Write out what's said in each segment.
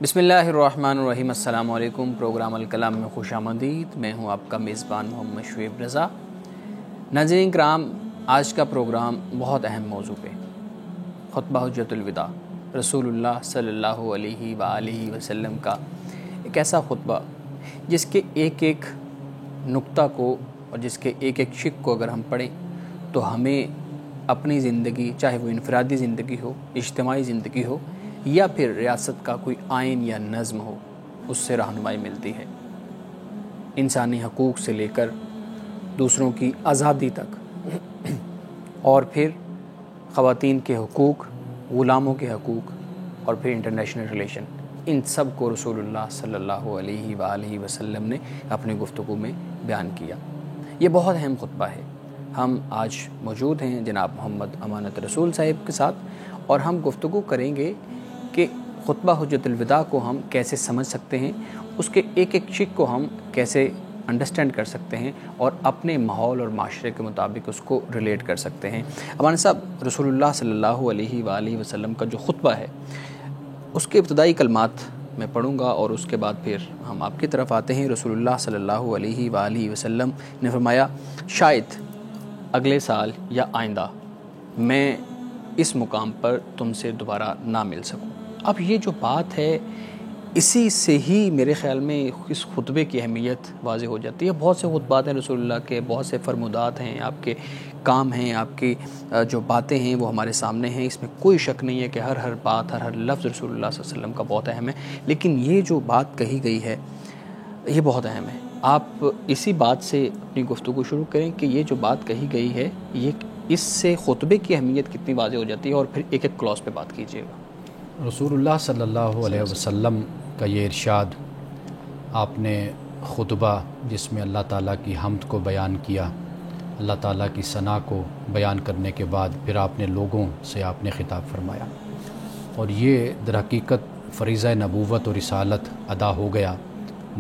بسم اللہ الرحمن الرحیم۔ السلام علیکم۔ پروگرام الکلام میں خوش آمدید۔ میں ہوں آپ کا میزبان محمد شعیب رضا۔ ناظرین کرام، آج کا پروگرام بہت اہم موضوع پہ، خطبہ حجۃ الوداع، رسول اللہ صلی اللہ علیہ وآلہ وسلم کا ایک ایسا خطبہ جس کے ایک ایک نقطہ کو اور جس کے ایک ایک شق کو اگر ہم پڑھیں تو ہمیں اپنی زندگی، چاہے وہ انفرادی زندگی ہو، اجتماعی زندگی ہو یا پھر ریاست کا کوئی آئین یا نظم ہو، اس سے رہنمائی ملتی ہے۔ انسانی حقوق سے لے کر دوسروں کی آزادی تک، اور پھر خواتین کے حقوق، غلاموں کے حقوق، اور پھر انٹرنیشنل ریلیشن، ان سب کو رسول اللہ صلی اللہ علیہ وآلہ وسلم نے اپنی گفتگو میں بیان کیا۔ یہ بہت اہم خطبہ ہے۔ ہم آج موجود ہیں جناب محمد امانت رسول صاحب کے ساتھ، اور ہم گفتگو کریں گے کہ خطبہ حجۃ الوداع کو ہم کیسے سمجھ سکتے ہیں، اس کے ایک ایک شق کو ہم کیسے انڈرسٹینڈ کر سکتے ہیں اور اپنے ماحول اور معاشرے کے مطابق اس کو ریلیٹ کر سکتے ہیں۔ امانت صاحب، رسول اللہ صلی اللہ علیہ وآلہ وسلم کا جو خطبہ ہے اس کے ابتدائی کلمات میں پڑھوں گا، اور اس کے بعد پھر ہم آپ کی طرف آتے ہیں۔ رسول اللہ صلی اللہ علیہ وآلہ وسلم نے فرمایا، شاید اگلے سال یا آئندہ میں اس مقام پر تم سے دوبارہ نہ مل سکوں۔ اب یہ جو بات ہے، اسی سے ہی میرے خیال میں اس خطبے کی اہمیت واضح ہو جاتی ہے۔ بہت سے خطبات ہیں رسول اللہ کے، بہت سے فرمودات ہیں، آپ کے کام ہیں، آپ کی جو باتیں ہیں وہ ہمارے سامنے ہیں۔ اس میں کوئی شک نہیں ہے کہ ہر بات، ہر لفظ رسول اللہ صلی اللہ علیہ وسلم کا بہت اہم ہے، لیکن یہ جو بات کہی گئی ہے یہ بہت اہم ہے۔ آپ اسی بات سے اپنی گفتگو شروع کریں کہ یہ جو بات کہی گئی ہے، یہ اس سے خطبے کی اہمیت کتنی واضح ہو جاتی ہے، اور پھر ایک ایک کلاس پہ بات کیجیے گا۔ رسول اللہ صلی اللہ علیہ وسلم کا یہ ارشاد، آپ نے خطبہ جس میں اللہ تعالیٰ کی حمد کو بیان کیا، اللہ تعالیٰ کی ثنا کو بیان کرنے کے بعد پھر آپ نے لوگوں سے آپ نے خطاب فرمایا، اور یہ در حقیقت فریضہ نبوت اور رسالت ادا ہو گیا،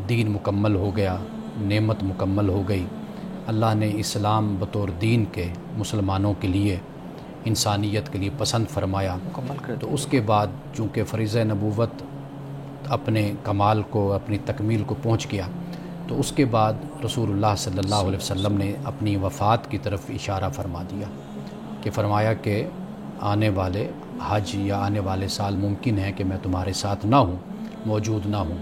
دین مکمل ہو گیا، نعمت مکمل ہو گئی۔ اللہ نے اسلام بطور دین کے مسلمانوں کے لیے، انسانیت کے لیے پسند فرمایا، مکمل کر تو اس کے بعد چونکہ فریضہ نبوت اپنے کمال کو، اپنی تکمیل کو پہنچ گیا، تو اس کے بعد رسول اللہ صلی اللہ علیہ وسلم نے اپنی وفات کی طرف اشارہ فرما دیا، کہ فرمایا کہ آنے والے حج یا آنے والے سال ممکن ہے کہ میں تمہارے ساتھ نہ ہوں، موجود نہ ہوں،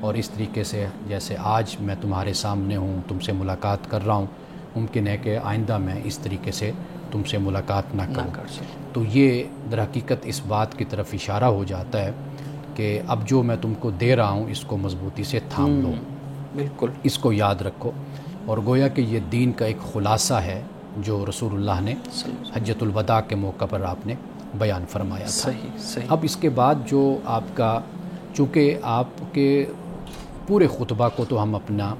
اور اس طریقے سے جیسے آج میں تمہارے سامنے ہوں، تم سے ملاقات کر رہا ہوں، ممکن ہے کہ آئندہ میں اس طریقے سے تم سے ملاقات نہ کر سکوں۔ تو یہ در حقیقت اس بات کی طرف اشارہ ہو جاتا ہے کہ اب جو میں تم کو دے رہا ہوں اس کو مضبوطی سے تھام لو، بالکل اس کو یاد رکھو، اور گویا کہ یہ دین کا ایک خلاصہ ہے جو رسول اللہ نے حجۃ الوداع کے موقع پر آپ نے بیان فرمایا تھا۔ صحیح۔ اب اس کے بعد جو آپ کا، چونکہ آپ کے پورے خطبہ کو تو ہم اپنا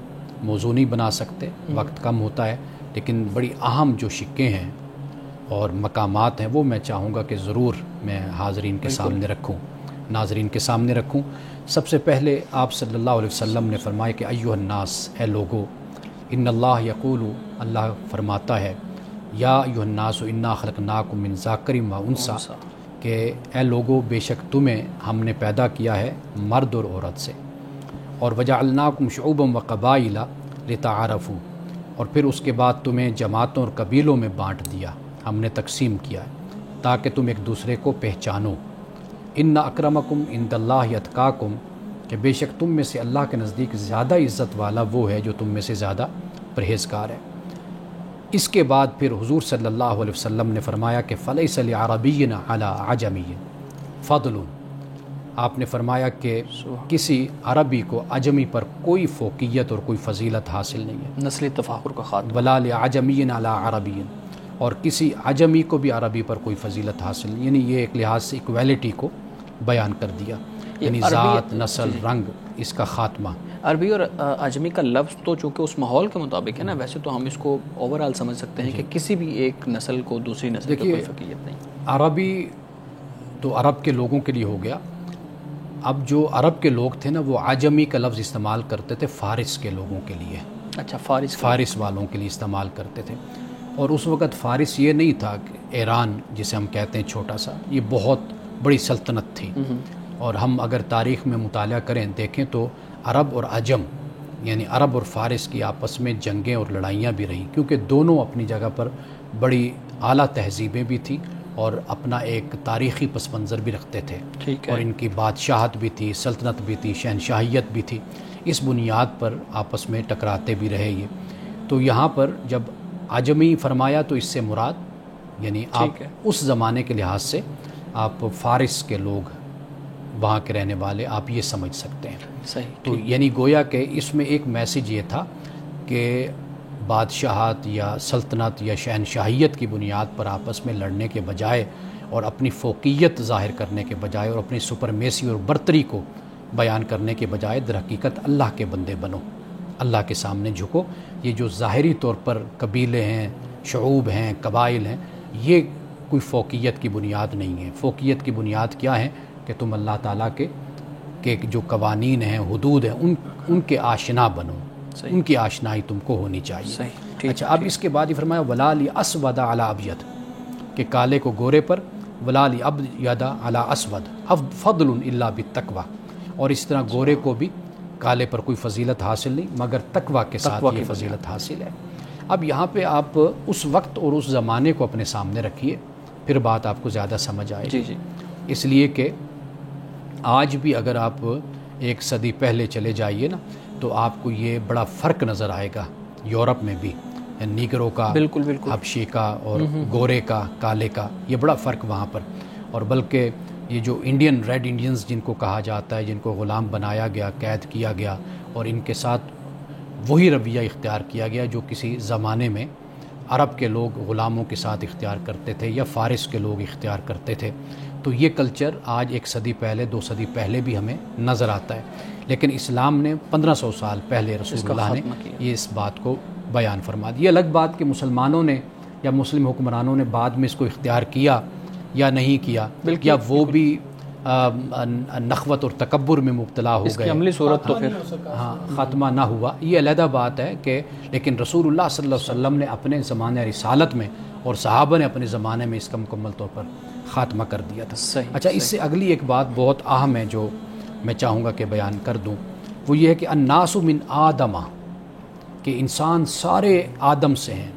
موضوع نہیں بنا سکتے، وقت کم ہوتا ہے، لیکن بڑی اہم جو شقیں ہیں اور مقامات ہیں وہ میں چاہوں گا کہ ضرور میں حاضرین کے سامنے رکھوں، ناظرین کے سامنے رکھوں۔ سب سے پہلے آپ صلی اللہ علیہ وسلم نے فرمایا کہ ایھا الناس، اے لوگو، ان اللہ یقول، اللہ فرماتا ہے، یا ایھا الناس انا خلقناکم من ذکر و انثی، کہ اے لوگو بے شک تمہیں ہم نے پیدا کیا ہے مرد اور عورت سے، اور وجعلناکم شعوبا وقبائل لتعارفوا، اور پھر اس کے بعد تمہیں جماعتوں اور قبیلوں میں بانٹ دیا، ہم نے تقسیم کیا ہے تاکہ تم ایک دوسرے کو پہچانو۔ ان اکرمکم عند اللہ اتقاکم، کہ بے شک تم میں سے اللہ کے نزدیک زیادہ عزت والا وہ ہے جو تم میں سے زیادہ پرہیزگار ہے۔ اس کے بعد پھر حضور صلی اللہ علیہ وسلم نے فرمایا کہ فلیس لعربی علی عجمی فضل، آپ نے فرمایا کہ کسی عربی کو عجمی پر کوئی فوقیت اور کوئی فضیلت حاصل نہیں ہے، نسلی تفاخر کا خاتمہ، ولا لعجمی علی عربی، اور کسی عجمی کو بھی عربی پر کوئی فضیلت حاصل نہیں، یعنی یہ ایک لحاظ سے ایکویلٹی کو بیان کر دیا، یعنی ذات، نسل، رنگ، اس کا خاتمہ۔ عربی اور عجمی کا لفظ تو چونکہ اس ماحول کے مطابق ہے نا، ویسے تو ہم اس کو اوورآل سمجھ سکتے ہیں کہ کسی بھی ایک نسل کو دوسری نسل کی کوئی فوقیت نہیں۔ عربی تو عرب کے لوگوں کے لیے ہو گیا، اب جو عرب کے لوگ تھے نا وہ عجمی کا لفظ استعمال کرتے تھے فارس کے لوگوں کے لیے، اچھا، فارس والوں کے لیے استعمال کرتے تھے، اور اس وقت فارس یہ نہیں تھا کہ ایران جسے ہم کہتے ہیں چھوٹا سا، یہ بہت بڑی سلطنت تھی، اور ہم اگر تاریخ میں مطالعہ کریں دیکھیں تو عرب اور عجم یعنی عرب اور فارس کی آپس میں جنگیں اور لڑائیاں بھی رہیں، کیونکہ دونوں اپنی جگہ پر بڑی اعلیٰ تہذیبیں بھی تھیں اور اپنا ایک تاریخی پس منظر بھی رکھتے تھے، اور ان کی بادشاہت بھی تھی، سلطنت بھی تھی، شہنشاہیت بھی تھی، اس بنیاد پر آپس میں ٹکراتے بھی رہے یہ۔ تو یہاں پر جب عجمی فرمایا تو اس سے مراد یعنی آپ اس زمانے کے لحاظ سے آپ فارس کے لوگ، وہاں کے رہنے والے، آپ یہ سمجھ سکتے ہیں۔ تو یعنی گویا کہ اس میں ایک میسیج یہ تھا کہ بادشاہت یا سلطنت یا شہنشاہیت کی بنیاد پر آپس میں لڑنے کے بجائے اور اپنی فوقیت ظاہر کرنے کے بجائے اور اپنی سپرمیسی اور برتری کو بیان کرنے کے بجائے در حقیقت اللہ کے بندے بنو، اللہ کے سامنے جھکو۔ یہ جو ظاہری طور پر قبیلے ہیں، شعوب ہیں، قبائل ہیں، یہ کوئی فوقیت کی بنیاد نہیں ہے۔ فوقیت کی بنیاد کیا ہے کہ تم اللہ تعالیٰ کے جو قوانین ہیں، حدود ہیں، ان کے آشنا بنو، ان کی آشنائی تم کو ہونی چاہیے۔ اچھا، اب اس کے بعد یہ فرمایا وَلَا لِأَسْوَدَ عَلَىٰ أَبْيَضَ، کہ کالے کو گورے پر، وَلَا لِأَبْيَضَ عَلَىٰ أَسْوَدَ فَضْلٌ إِلَّا بِالتَّقْوَىٰ، اور اس طرح گورے کو بھی کالے پر کوئی فضیلت حاصل نہیں مگر تقویٰ کے ساتھ یہ فضیلت حاصل ہے۔ اب یہاں پہ آپ اس وقت اور اس زمانے کو اپنے سامنے رکھیے، پھر بات آپ کو زیادہ سمجھ آئے گی۔ اس لیے کہ آج بھی اگر آپ ایک صدی پہلے چلے جائیے نا تو آپ کو یہ بڑا فرق نظر آئے گا یورپ میں بھی، نیگروں کا، بالکل حبشی کا اور گورے کا، کالے کا، یہ بڑا فرق وہاں پر۔ اور بلکہ یہ جو انڈین ریڈ انڈینز جن کو کہا جاتا ہے، جن کو غلام بنایا گیا، قید کیا گیا اور ان کے ساتھ وہی رویہ اختیار کیا گیا جو کسی زمانے میں عرب کے لوگ غلاموں کے ساتھ اختیار کرتے تھے یا فارس کے لوگ اختیار کرتے تھے، تو یہ کلچر آج 1 صدی پہلے، 2 صدی پہلے بھی ہمیں نظر آتا ہے، لیکن اسلام نے 1500 سال پہلے رسول اللہ نے یہ اس بات کو بیان فرما دیا۔ الگ بات کہ مسلمانوں نے یا مسلم حکمرانوں نے بعد میں اس کو اختیار کیا یا نہیں کیا، یا وہ بھی نخوت اور تکبر میں مبتلا ہو گئے، عملی صورت تو پھر خاتمہ نہ ہوا، یہ علیحدہ بات ہے کہ لیکن رسول اللہ صلی اللہ علیہ وسلم نے اپنے زمانہ رسالت میں اور صحابہ نے اپنے زمانے میں اس کا مکمل طور پر خاتمہ کر دیا تھا۔ اچھا، اس سے اگلی ایک بات بہت اہم ہے جو میں چاہوں گا کہ بیان کر دوں، وہ یہ ہے کہ الناس من آدم، کہ انسان سارے آدم سے ہیں،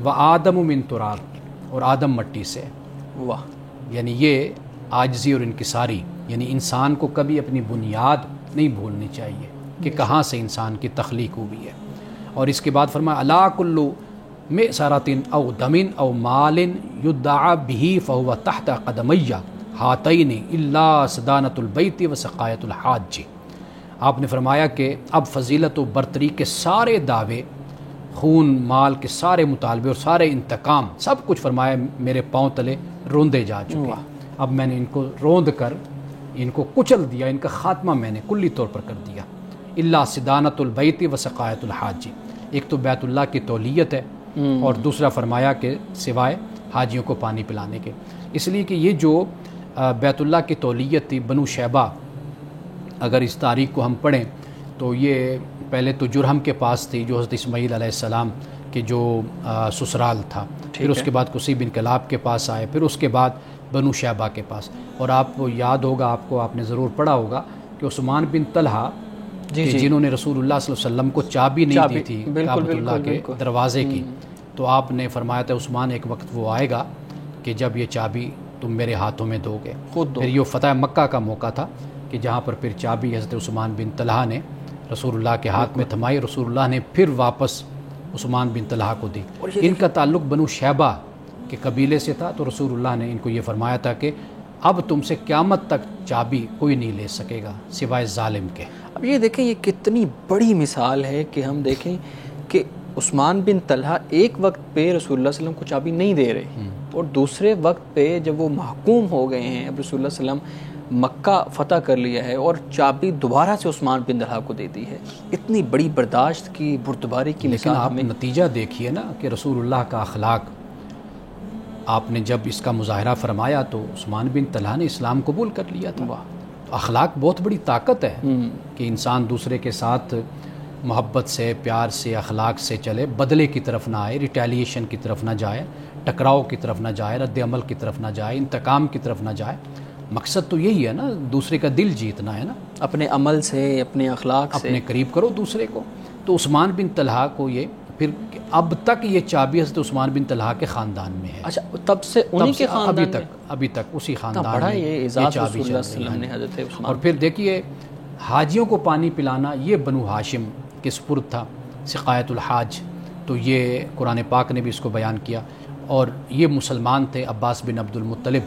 وآدم من تراب، اور آدم مٹی سے۔ واہ، یعنی یہ عاجزی اور انکساری، یعنی انسان کو کبھی اپنی بنیاد نہیں بھولنی چاہیے کہ کہاں سے انسان کی تخلیق ہوئی ہے۔ اور اس کے بعد فرمایا الا کل معصرۃ او دم او مال یدعى به فهو تحت قدمی ہاتین الا صدانۃ البیت وسقایۃ الحاج۔ آپ نے فرمایا کہ اب فضیلت و برتری کے سارے دعوے، خون مال کے سارے مطالبے اور سارے انتقام، سب کچھ فرمایا میرے پاؤں تلے روندے جا چکے ہیں۔ اب میں نے ان کو روند کر ان کو کچل دیا، ان کا خاتمہ میں نے کلی طور پر کر دیا۔ الا صدانۃ البیت وسقایۃ الحاج، ایک تو بیت اللہ کی تولیت ہے اور دوسرا فرمایا کہ سوائے حاجیوں کو پانی پلانے کے، اس لیے کہ یہ جو بیت اللہ کی تولیت تھی، بنو شیبہ، اگر اس تاریخ کو ہم پڑھیں تو یہ پہلے تو جرہم کے پاس تھی جو حضرت اسماعیل علیہ السلام کے جو سسرال تھا، پھر اس کے بعد قصی بن کلاب کے پاس آئے، پھر اس کے بعد بنو شیبہ کے پاس۔ اور آپ کو یاد ہوگا، آپ نے ضرور پڑھا ہوگا کہ عثمان بن طلحہ جنہوں نے رسول اللہ صلی اللہ علیہ وسلم کو چابی نہیں دی تھی کعبۃ اللہ کے دروازے کی، تو آپ نے فرمایا تھا عثمان ایک وقت وہ آئے گا کہ جب یہ چابی تم میرے ہاتھوں میں دو گے، پھر یہ فتح مکہ کا موقع تھا کہ جہاں پر پھر چابی حضرت عثمان بن طلحہ نے رسول اللہ کے ہاتھ میں تھمائی، رسول اللہ نے پھر واپس عثمان بن طلحہ کو دی۔ ان کا تعلق بنو شیبہ کے قبیلے سے تھا، تو رسول اللہ نے ان کو یہ فرمایا تھا کہ اب تم سے قیامت تک چابی کوئی نہیں لے سکے گا سوائے ظالم کے۔ اب یہ دیکھیں، یہ کتنی بڑی مثال ہے کہ ہم دیکھیں کہ عثمان بن طلحہ ایک وقت پہ رسول اللہ صلی اللہ علیہ وسلم کو چابی نہیں دے رہے، اور دوسرے وقت پہ جب وہ محکوم ہو گئے ہیں، اب رسول اللہ صلی اللہ علیہ وسلم مکہ فتح کر لیا ہے اور چابی دوبارہ سے عثمان بن طلحہ کو دے دی ہے۔ اتنی بڑی برداشت کی، بردباری کی مثال۔ لیکن آپ نتیجہ دیکھیے نا کہ رسول اللہ کا اخلاق، آپ نے جب اس کا مظاہرہ فرمایا تو عثمان بن طلحہ نے اسلام قبول کر لیا تھا۔ اخلاق بہت بڑی طاقت ہے کہ انسان دوسرے کے ساتھ محبت سے، پیار سے، اخلاق سے چلے، بدلے کی طرف نہ آئے، ریٹیلیشن کی طرف نہ جائے، ٹکراؤ کی طرف نہ جائے، رد عمل کی طرف نہ جائے، انتقام کی طرف نہ جائے۔ مقصد تو یہی ہے نا، دوسرے کا دل جیتنا ہے نا، اپنے عمل سے، اپنے اخلاق سے اپنے قریب کرو دوسرے کو. تو عثمان بن طلحہ کو یہ پھر اب تک یہ چابی حضرت عثمان بن طلحہ کے خاندان میں ہے. اچھا تب سے انہی کے خاندان میں ابھی تک اسی خاندان بڑا میں یہ اعزاز رسول اللہ صلی اللہ علیہ وسلم نے حضرت عثمان. اور پھر دیکھیے حاجیوں کو پانی پلانا یہ بنو ہاشم کے سپرد تھا، سقایت الحاج. تو یہ قرآن پاک نے بھی اس کو بیان کیا. اور یہ مسلمان تھے عباس بن عبد المطلب،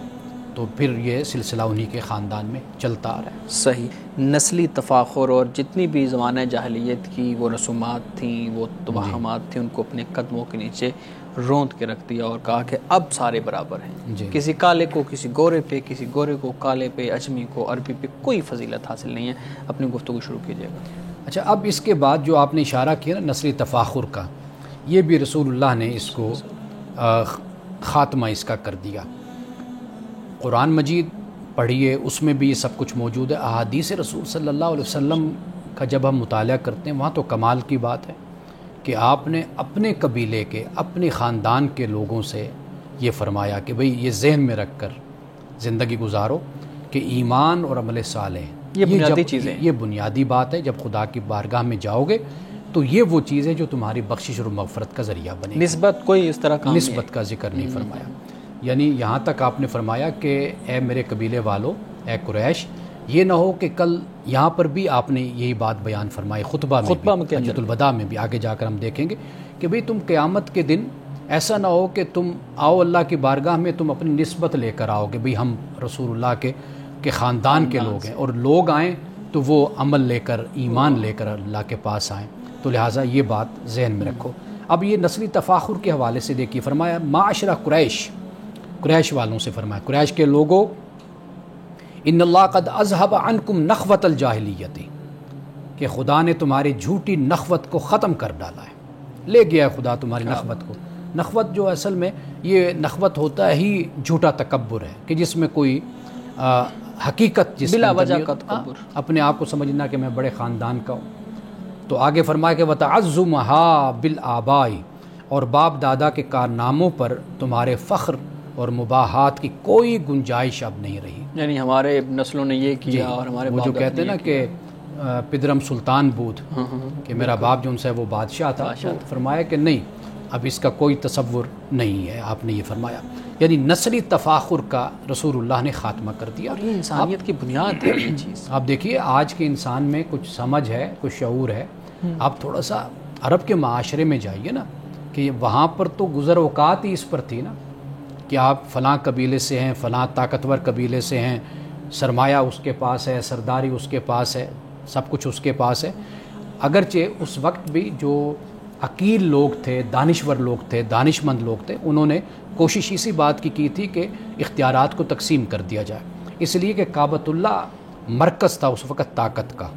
تو پھر یہ سلسلہ انہی کے خاندان میں چلتا آ رہا ہے. صحیح. نسلی تفاخر اور جتنی بھی زمانہ جاہلیت کی وہ رسومات تھیں، وہ توہمات تھیں، ان کو اپنے قدموں کے نیچے روند کے رکھ دیا اور کہا کہ اب سارے برابر ہیں. جی. کسی کالے کو کسی گورے پہ، کسی گورے کو کالے پہ، اجمی کو عربی پہ کوئی فضیلت حاصل نہیں ہے. اپنی گفتگو شروع کیجیے گا. اچھا اب اس کے بعد جو آپ نے اشارہ کیا نا نسلی تفاخر کا، یہ بھی رسول اللہ نے اس کو خاتمہ اس کا کر دیا. قرآن مجید پڑھیے، اس میں بھی یہ سب کچھ موجود ہے. احادیث رسول صلی اللہ علیہ وسلم کا جب ہم مطالعہ کرتے ہیں وہاں تو کمال کی بات ہے کہ آپ نے اپنے قبیلے کے، اپنے خاندان کے لوگوں سے یہ فرمایا کہ بھئی یہ ذہن میں رکھ کر زندگی گزارو کہ ایمان اور عمل صالح یہ بنیادی چیزیں، یہ بنیادی بات ہے. جب خدا کی بارگاہ میں جاؤ گے تو یہ وہ چیز ہے جو تمہاری بخشش اور مغفرت کا ذریعہ بنے گی. نسبت کوئی اس طرح کا نسبت کا ذکر نہیں فرمایا. یعنی یہاں تک آپ نے فرمایا کہ اے میرے قبیلے والو، اے قریش، یہ نہ ہو کہ کل یہاں پر بھی آپ نے یہی بات بیان فرمائی خطبہ میں حجۃ الوداع میں بھی، آگے جا کر ہم دیکھیں گے کہ بھئی تم قیامت کے دن ایسا نہ ہو کہ تم آؤ اللہ کی بارگاہ میں تم اپنی نسبت لے کر آؤ کہ بھئی ہم رسول اللہ کے خاندان کے لوگ ہیں، اور لوگ آئیں تو وہ عمل لے کر، ایمان لے کر اللہ کے پاس آئیں. تو لہٰذا یہ بات ذہن میں رکھو. اب یہ نسلی تفاخر کے حوالے سے دیکھیے فرمایا معاشرہ قریش والوں سے فرمایا، قریش کے لوگوں، ان اللہ قد اذهب عنکم نخوت الجاہلیت، کہ خدا نے تمہاری جھوٹی نخوت کو ختم کر ڈالا ہے، لے گیا ہے خدا تمہاری نخوت کو. نخوت جو اصل میں یہ نخوت ہوتا ہی جھوٹا تکبر ہے کہ جس میں کوئی حقیقت، جس بلا وجہ کا تکبر، اپنے آپ کو سمجھنا کہ میں بڑے خاندان کا ہوں. تو آگے فرمایا کہ وَتَعَزُّمَهَا بِالْآبَاءِ، اور باپ دادا کے کارناموں پر تمہارے فخر اور مباحات کی کوئی گنجائش اب نہیں رہی. یعنی ہمارے نسلوں نے یہ کیا اور ہمارے وہ جو کہتے ہیں نا کہ پدرم سلطان بود، کہ میرا باپ جو ان سے وہ بادشاہ تھا، تو فرمایا کہ نہیں، اب اس کا کوئی تصور نہیں ہے. آپ نے یہ فرمایا، یعنی نسلی تفاخر کا رسول اللہ نے خاتمہ کر دیا. اور یہ انسانیت کی بنیاد ہے یہ چیز. آپ دیکھیے آج کے انسان میں کچھ سمجھ ہے، کچھ شعور ہے. آپ تھوڑا سا عرب کے معاشرے میں جائیے نا، کہ وہاں پر تو گزر اوقات ہی اس پر تھی نا کہ آپ فلاں قبیلے سے ہیں، فلاں طاقتور قبیلے سے ہیں، سرمایہ اس کے پاس ہے، سرداری اس کے پاس ہے، سب کچھ اس کے پاس ہے. اگرچہ اس وقت بھی جو عقیل لوگ تھے، دانشور لوگ تھے، دانش مند لوگ تھے، انہوں نے کوشش اسی بات کی تھی کہ اختیارات کو تقسیم کر دیا جائے، اس لیے کہ کعبۃ اللہ مرکز تھا اس وقت طاقت کا.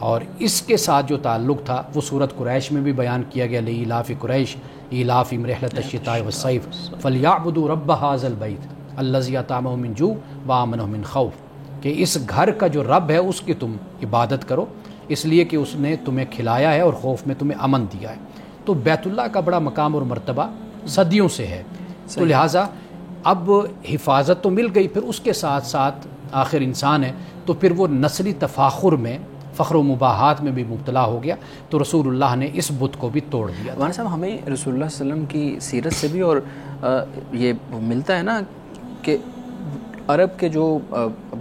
اور اس کے ساتھ جو تعلق تھا وہ سورۃ قریش میں بھی بیان کیا گیا، لإیلاف قریش ایلافہم رحلۃ الشتاء والصیف فلیعبدوا رب ھذا البیت الذی اطعمهم من جوع وآمنهم من خوف، کہ اس گھر کا جو رب ہے اس کی تم عبادت کرو، اس لیے کہ اس نے تمہیں کھلایا ہے اور خوف میں تمہیں امن دیا ہے. تو بیت اللہ کا بڑا مقام اور مرتبہ صدیوں سے ہے. تو لہٰذا اب حفاظت تو مل گئی، پھر اس کے ساتھ ساتھ آخر انسان ہے تو پھر وہ نسلی تفاخر میں، فخر و مباحات میں بھی مبتلا ہو گیا. تو رسول اللہ نے اس بت کو بھی توڑ دیا. مولانا صاحب ہمیں رسول اللہ صلی اللہ علیہ وسلم کی سیرت سے بھی اور یہ ملتا ہے نا کہ عرب کے جو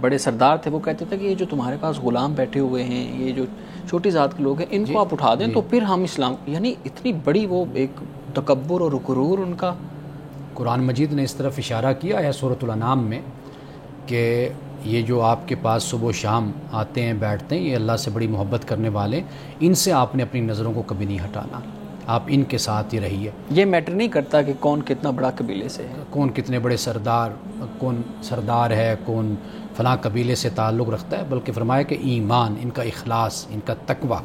بڑے سردار تھے وہ کہتے تھے کہ یہ جو تمہارے پاس غلام بیٹھے ہوئے ہیں، یہ جو چھوٹی ذات کے لوگ ہیں، ان کو آپ اٹھا دیں تو پھر ہم اسلام، یعنی اتنی بڑی وہ ایک تکبر اور غرور ان کا. قرآن مجید نے اس طرف اشارہ کیا ہے سورۃ الانعام میں کہ یہ جو آپ کے پاس صبح و شام آتے ہیں، بیٹھتے ہیں، یہ اللہ سے بڑی محبت کرنے والے، ان سے آپ نے اپنی نظروں کو کبھی نہیں ہٹانا، آپ ان کے ساتھ ہی رہیے. یہ میٹر نہیں کرتا کہ کون کتنا بڑا قبیلے سے ہے، کون کتنے بڑے کون سردار ہے، کون فلاں قبیلے سے تعلق رکھتا ہے، بلکہ فرمایا کہ ایمان، ان کا اخلاص، ان کا تقوی،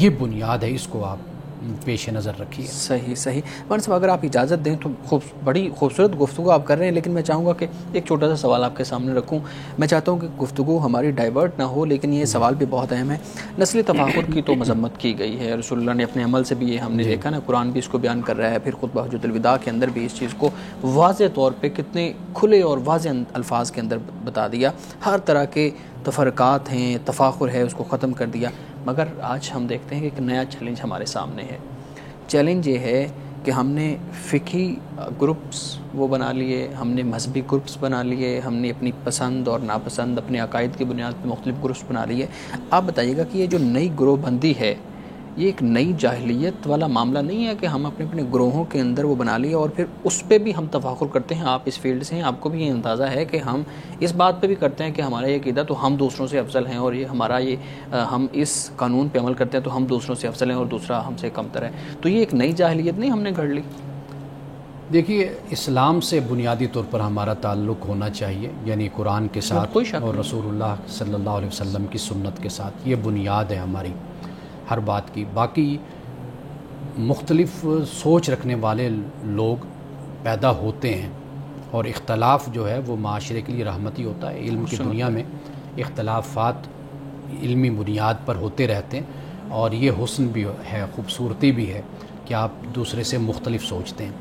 یہ بنیاد ہے، اس کو آپ پیش نظر رکھی ہے. صحیح. مولانا صاحب اگر آپ اجازت دیں تو بڑی خوبصورت گفتگو آپ کر رہے ہیں، لیکن میں چاہوں گا کہ ایک چھوٹا سا سوال آپ کے سامنے رکھوں. میں چاہتا ہوں کہ گفتگو ہماری ڈائیورٹ نہ ہو، لیکن یہ سوال بھی بہت اہم ہے. نسلی تفاخر کی تو مذمت کی گئی ہے، رسول اللہ نے اپنے عمل سے بھی یہ ہم نے دیکھا نا، قرآن بھی اس کو بیان کر رہا ہے، پھر خطبہ حجۃ الوداع کے اندر بھی اس چیز کو واضح طور پہ کتنے کھلے اور واضح الفاظ کے اندر بتا دیا. ہر طرح کے تفرقات ہیں، تفاخر ہے، اس کو ختم کر دیا. مگر آج ہم دیکھتے ہیں کہ ایک نیا چیلنج ہمارے سامنے ہے. چیلنج یہ ہے کہ ہم نے فقہی گروپس وہ بنا لیے، ہم نے مذہبی گروپس بنا لیے، ہم نے اپنی پسند اور ناپسند اپنے عقائد کی بنیاد پہ مختلف گروپس بنا لیے. آپ بتائیے گا کہ یہ جو نئی گروہ بندی ہے، یہ ایک نئی جاہلیت والا معاملہ نہیں ہے کہ ہم اپنے اپنے گروہوں کے اندر وہ بنا لیے اور پھر اس پہ بھی ہم تفاخر کرتے ہیں؟ آپ اس فیلڈ سے ہیں، آپ کو بھی یہ اندازہ ہے کہ ہم اس بات پہ بھی کرتے ہیں کہ ہمارا یہ عقیدہ تو ہم دوسروں سے افضل ہیں، اور یہ ہمارا ہم اس قانون پہ عمل کرتے ہیں تو ہم دوسروں سے افضل ہیں اور دوسرا ہم سے کمتر ہے. تو یہ ایک نئی جاہلیت نہیں ہم نے گھڑ لی؟ دیکھیے، اسلام سے بنیادی طور پر ہمارا تعلق ہونا چاہیے، یعنی قرآن کے ساتھ اور رسول اللہ صلی اللہ علیہ وسلم کی سنت کے ساتھ. یہ بنیاد ہے ہماری ہر بات کی. باقی مختلف سوچ رکھنے والے لوگ پیدا ہوتے ہیں، اور اختلاف جو ہے وہ معاشرے کے لیے رحمتی ہوتا ہے. علم کی دنیا میں اختلافات علمی بنیاد پر ہوتے رہتے ہیں، اور یہ حسن بھی ہے، خوبصورتی بھی ہے کہ آپ دوسرے سے مختلف سوچتے ہیں.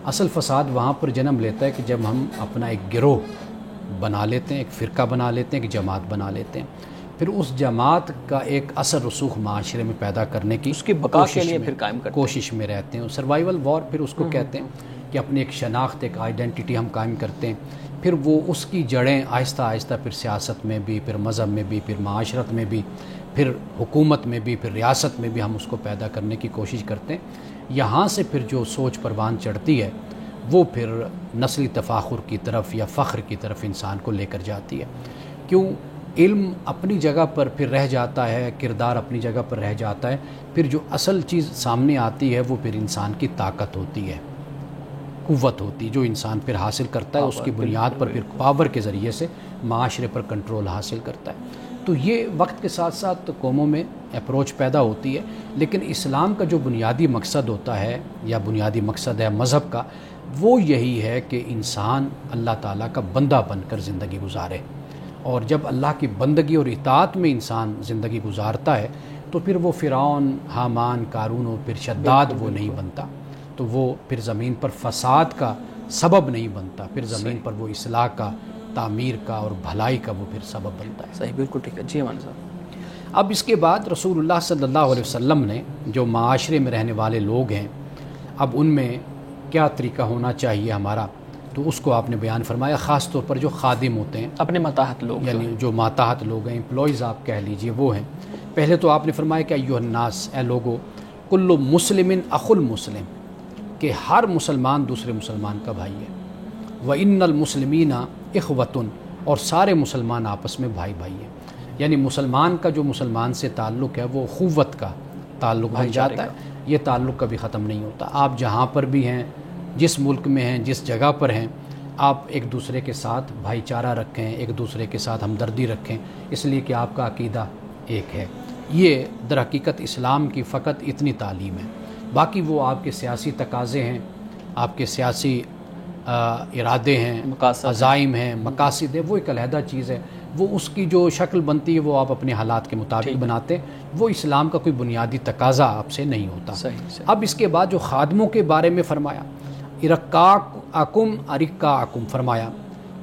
اصل فساد وہاں پر جنم لیتا ہے کہ جب ہم اپنا ایک گروہ بنا لیتے ہیں، ایک فرقہ بنا لیتے ہیں، ایک جماعت بنا لیتے ہیں، پھر اس جماعت کا ایک اثر رسوخ معاشرے میں پیدا کرنے کی اس کی بقا کے لیے پھر قائم کرتے ہیں، کوشش میں رہتے ہیں. سروائیول وار پھر اس کو کہتے ہیں کہ اپنی ایک شناخت، ایک آئیڈینٹی ہم قائم کرتے ہیں. پھر وہ اس کی جڑیں آہستہ آہستہ پھر سیاست میں بھی، پھر مذہب میں بھی، پھر معاشرت میں بھی، پھر حکومت میں بھی، پھر ریاست میں بھی ہم اس کو پیدا کرنے کی کوشش کرتے ہیں. یہاں سے پھر جو سوچ پروان چڑھتی ہے وہ پھر نسلی تفاخر کی طرف یا فخر کی طرف انسان کو لے کر جاتی ہے. کیوں؟ علم اپنی جگہ پر پھر رہ جاتا ہے، کردار اپنی جگہ پر رہ جاتا ہے. پھر جو اصل چیز سامنے آتی ہے وہ پھر انسان کی طاقت ہوتی ہے، قوت ہوتی، جو انسان پھر حاصل کرتا ہے، اس کی بنیاد پر پھر پاور کے ذریعے سے معاشرے پر کنٹرول حاصل کرتا ہے. تو یہ وقت کے ساتھ ساتھ قوموں میں اپروچ پیدا ہوتی ہے. لیکن اسلام کا جو بنیادی مقصد ہوتا ہے یا بنیادی مقصد ہے مذہب کا، وہ یہی ہے کہ انسان اللہ تعالیٰ کا بندہ بن کر زندگی گزارے. اور جب اللہ کی بندگی اور اطاعت میں انسان زندگی گزارتا ہے تو پھر وہ فرعون، حامان، قارون اور پھر شداد وہ نہیں بنتا. تو وہ پھر زمین پر فساد کا سبب نہیں بنتا، پھر زمین پر وہ اصلاح کا، تعمیر کا اور بھلائی کا وہ پھر سبب بنتا ہے. صحیح، بالکل ٹھیک ہے. جی امان صاحب. اب اس کے بعد رسول اللہ صلی اللہ علیہ وسلم نے جو معاشرے میں رہنے والے لوگ ہیں، اب ان میں کیا طریقہ ہونا چاہیے ہمارا، تو اس کو آپ نے بیان فرمایا. خاص طور پر جو خادم ہوتے ہیں، اپنے ماتحت لوگ، یعنی جو ماتحت لوگ ہیں، امپلائیز آپ کہہ لیجئے، وہ ہیں. پہلے تو آپ نے فرمایا کہ ایھا الناس، اے لوگو، کل مسلم اخو المسلم، کہ ہر مسلمان دوسرے مسلمان کا بھائی ہے. وَإِنَّ الْمُسْلِمِينَ إِخْوَةٌ، اور سارے مسلمان آپس میں بھائی بھائی ہیں. یعنی مسلمان کا جو مسلمان سے تعلق ہے وہ اخوت کا تعلق بن جاتا ہے. یہ تعلق کبھی ختم نہیں ہوتا. آپ جہاں پر بھی ہیں، جس ملک میں ہیں، جس جگہ پر ہیں، آپ ایک دوسرے کے ساتھ بھائی چارہ رکھیں، ایک دوسرے کے ساتھ ہمدردی رکھیں، اس لیے کہ آپ کا عقیدہ ایک ہے. یہ در حقیقت اسلام کی فقط اتنی تعلیم ہے. باقی وہ آپ کے سیاسی تقاضے ہیں، آپ کے سیاسی ارادے ہیں، عزائم ہیں، مقاصد ہیں، وہ ایک علیحدہ چیز ہے. وہ اس کی جو شکل بنتی ہے وہ آپ اپنے حالات کے مطابق بناتے ہیں. وہ اسلام کا کوئی بنیادی تقاضا آپ سے نہیں ہوتا. اب اس کے بعد جو خادموں کے بارے میں فرمایا، ارقاکم ارقاکم، فرمایا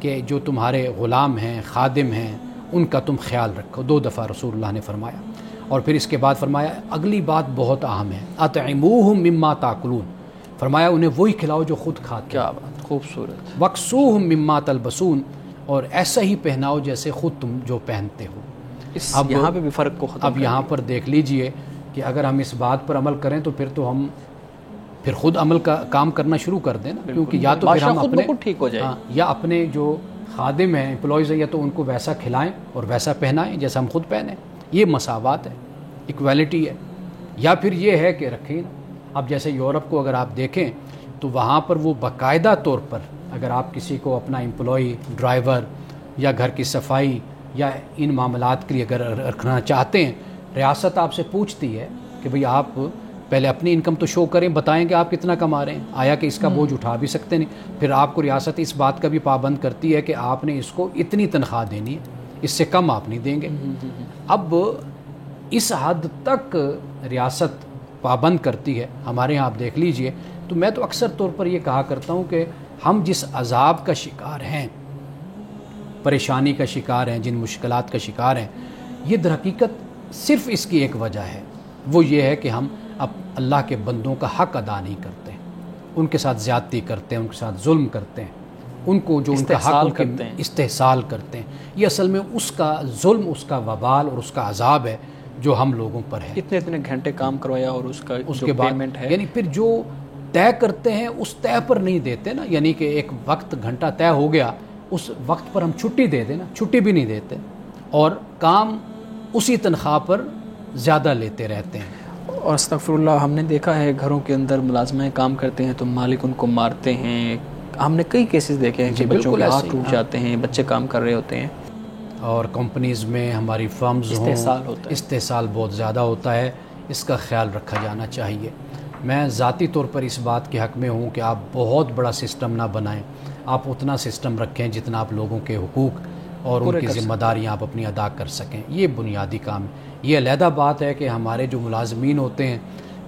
کہ جو تمہارے غلام ہیں، خادم ہیں، ان کا تم خیال رکھو. 2 دفعہ رسول اللہ نے فرمایا. اور پھر اس کے بعد فرمایا اگلی بات بہت اہم ہے، اطعموہم مما تاکلون، فرمایا انہیں وہی کھلاؤ جو خود کھاتے. کیا بات خوبصورت. وکسوہم مما تلبسون، اور ایسا ہی پہناؤ جیسے خود تم جو پہنتے ہو. اب یہاں پہ بھی فرق کو ختم. اب یہاں پر دیکھ لیجئے کہ اگر ہم اس بات پر عمل کریں تو پھر تو ہم پھر خود عمل کا کام کرنا شروع کر دیں نا. کیونکہ یا تو پھر ہم اپنے ٹھیک ہو جائے، یا اپنے جو خادم ہیں، امپلائیز ہیں، یا تو ان کو ویسا کھلائیں اور ویسا پہنائیں جیسا ہم خود پہنیں. یہ مساوات ہے، ایکویلٹی ہے. یا پھر یہ ہے کہ رکھیں. اب جیسے یورپ کو اگر آپ دیکھیں تو وہاں پر وہ باقاعدہ طور پر اگر آپ کسی کو اپنا امپلائی، ڈرائیور یا گھر کی صفائی یا ان معاملات کے لیے اگر رکھنا چاہتے ہیں، ریاست آپ سے پوچھتی ہے کہ بھئی آپ پہلے اپنی انکم تو شو کریں, بتائیں کہ آپ کتنا کما رہے ہیں, آیا کہ اس کا بوجھ اٹھا بھی سکتے نہیں. پھر آپ کو ریاست اس بات کا بھی پابند کرتی ہے کہ آپ نے اس کو اتنی تنخواہ دینی ہے, اس سے کم آپ نہیں دیں گے. اب اس حد تک ریاست پابند کرتی ہے. ہمارے یہاں آپ دیکھ لیجئے, تو میں تو اکثر طور پر یہ کہا کرتا ہوں کہ ہم جس عذاب کا شکار ہیں, پریشانی کا شکار ہیں, جن مشکلات کا شکار ہیں, یہ در حقیقت صرف اس کی ایک وجہ ہے, وہ یہ ہے کہ ہم اب اللہ کے بندوں کا حق ادا نہیں کرتے, ان کے ساتھ زیادتی کرتے ہیں, ان کے ساتھ ظلم کرتے ہیں, ان کو جو ان کا حق کرتے ہیں, استحصال کرتے ہیں. یہ اصل میں اس کا ظلم, اس کا وبال اور اس کا عذاب ہے جو ہم لوگوں پر ہے. اتنے گھنٹے کام کروایا اور اس کے پیمنٹ ہے, یعنی پھر جو طے کرتے ہیں اس طے پر نہیں دیتے نا. یعنی کہ ایک وقت گھنٹہ طے ہو گیا, اس وقت پر ہم چھٹی دے دیں نا, چھٹی بھی نہیں دیتے, اور کام اسی تنخواہ پر زیادہ لیتے رہتے ہیں. اور استغفر اللہ, ہم نے دیکھا ہے گھروں کے اندر ملازمیں کام کرتے ہیں تو مالک ان کو مارتے ہیں. ہم نے کئی کیسز دیکھے ہیں کہ بچوں کے ہاتھ ٹوٹ جاتے ہیں, بچے کام کر رہے ہوتے ہیں. اور کمپنیز میں ہماری فرمز استحصال بہت زیادہ ہوتا ہے. اس کا خیال رکھا جانا چاہیے. میں ذاتی طور پر اس بات کے حق میں ہوں کہ آپ بہت بڑا سسٹم نہ بنائیں, آپ اتنا سسٹم رکھیں جتنا آپ لوگوں کے حقوق اور ان کی ذمہ داریاں آپ اپنی ادا کر سکیں. یہ بنیادی کام ہے. یہ علیحدہ بات ہے کہ ہمارے جو ملازمین ہوتے ہیں